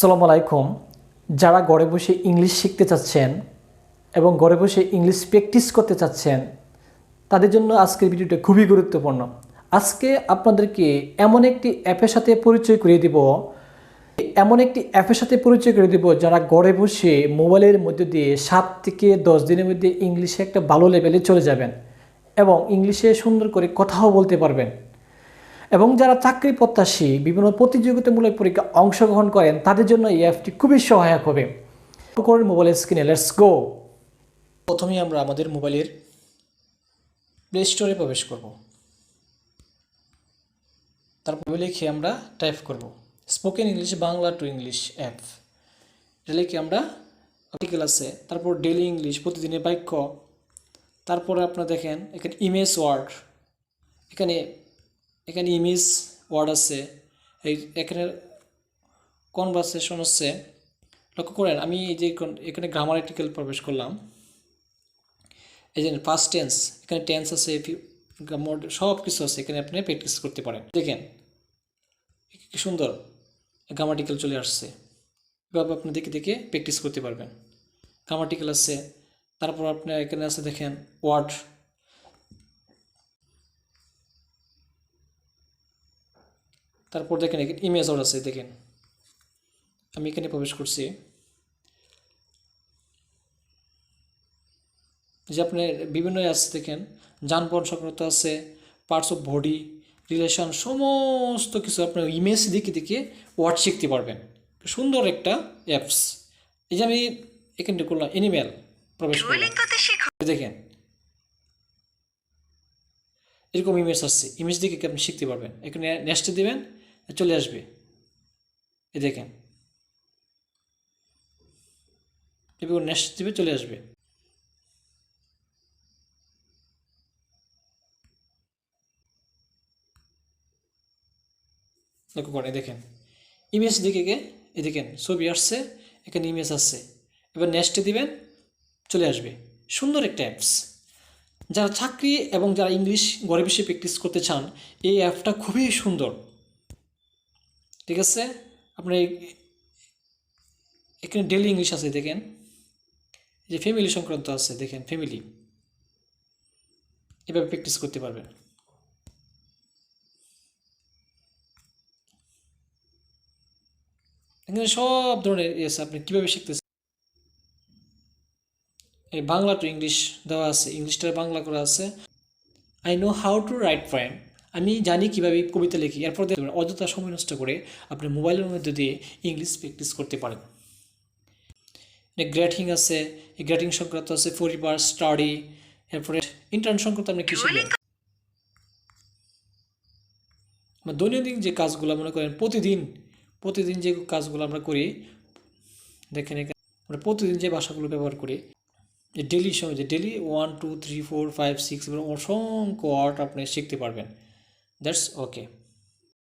আসসালামু আলাইকুম। যারা ঘরে বসে ইংলিশ শিখতে চাচ্ছেন এবং ঘরে বসে ইংলিশ প্র্যাকটিস করতে চাচ্ছেন তাদের জন্য আজকের ভিডিওটা খুবই গুরুত্বপূর্ণ। আজকে আপনাদেরকে এমন একটি অ্যাপের সাথে পরিচয় করিয়ে দিব যারা ঘরে বসে মোবাইলের মধ্যে দিয়ে 7 থেকে 10 দিনের মধ্যে ইংলিশে একটা ভালো লেভেলে চলে যাবেন এবং ইংলিশে সুন্দর করে কথাও বলতে পারবেন। এবং যারা চাকরি প্রত্যাশী বিভিন্ন প্রতিযোগিতামূলক পরীক্ষা অংশগ্রহণ করেন তাদের জন্য এই অ্যাপটি খুবই সহায়ক হবে। মোবাইলের স্ক্রিনে লেটস গো। প্রথমেই আমরা আমাদের মোবাইলের প্লে স্টোরে প্রবেশ করব। তারপর লিখে আমরা টাইপ করব spoken English Bangla to English app. এটা লিখে আমরা আর্টিকেল আছে, তারপর ডেইলি ইংলিশ প্রতিদিনের বাক্য, তারপরে আপনারা দেখেন এখানে ইমেজ ওয়ার্ড, এখানে ইমেজ ওয়ার্ড আছে, এখানে কনভারসেশন আছে। লক্ষ্য করেন আমি এই যে এখানে গ্রামার আর্টিকেল প্রবেশ করলাম, এই যে পাস্ট টেন্স, এখানে টেন্স আছে, সব কিছু আছে, এখানে আপনি প্র্যাকটিস করতে পারেন। দেখেন কি সুন্দর গ্রামাটিক্যাল চলে আসছে, এভাবে আপনি দেখে দেখে প্র্যাকটিস করতে পারবেন। গ্রামাটিক্যাল আছে, তারপর আপনার এখানে আছে দেখেন ওয়ার্ড, তারপর দেখেন এখানে ইমেজ ওয়ার্ড আছে। দেখেন আমি এখানে প্রবেশ করছি, যে আপনার বিভিন্ন আছে, দেখেন যানবাহন সংক্রান্ত আছে, পার্টস অফ বডি, রিলেশন, সমস্ত কিছু আপনার ইমেজ দেখে দেখে ওয়ার্ড শিখতে পারবেন। সুন্দর একটা অ্যাপস। এই যে আমি এখানে করলাম অ্যানিম্যাল প্রবেশ করলাম, দেখেন এরকম ইমেজ আসছে, ইমেজ দেখে আপনি শিখতে পারবেন। এখানে নেক্সটে দিবেন, চলে আসবে, এই দেখেন এবার নেক্সট দিবে, চলে আসবে। লক্ষ্য করেন, দেখেন ইমেজ দিকে এই দেখেন ছবি আসছে, এখানে ইমেজ আসছে, এবার নেক্সটে দিবেন, চলে আসবে। সুন্দর একটা অ্যাপস। যারা চাকরি এবং যারা ইংলিশ ঘরে বসে প্র্যাকটিস করতে চান এই অ্যাপটা খুবই সুন্দর। ঠিক আছে, আপনার এখানে ডেইলি ইংলিশ আছে, দেখেন যে ফ্যামিলি সংক্রান্ত আছে, দেখেন ফ্যামিলি, এভাবে প্র্যাকটিস করতে পারবেন। এখানে সব ধরনের আছে, আপনি কীভাবে শিখতেছেন। এই বাংলা টু ইংলিশ দেওয়া আছে, ইংলিশটা বাংলা করা আছে। I know how to right poem, আমি জানি কীভাবে কবিতা লিখি। এরপর দেখবেন অযথা সময় নষ্ট করে আপনি মোবাইলের মধ্যে দিয়ে ইংলিশ প্র্যাকটিস করতে পারেন। গ্রেটিং আছে, এই গ্রেটিং সংক্রান্ত আছে, পরিবার, স্টাডি, এরপরে ইন্টার্ন সংক্রান্ত আপনি কী শিখবেন। দৈনন্দিন যে কাজগুলো মনে করেন প্রতিদিন যে কাজগুলো আমরা করি, দেখেন এখানে আমরা প্রতিদিন যে ভাষাগুলো ব্যবহার করি, যে ডেলি সময়, যে ডেলি 1 2 3 4 5 6 অসংখ্য ওয়ার্ড আপনি শিখতে পারবেন। That's okay.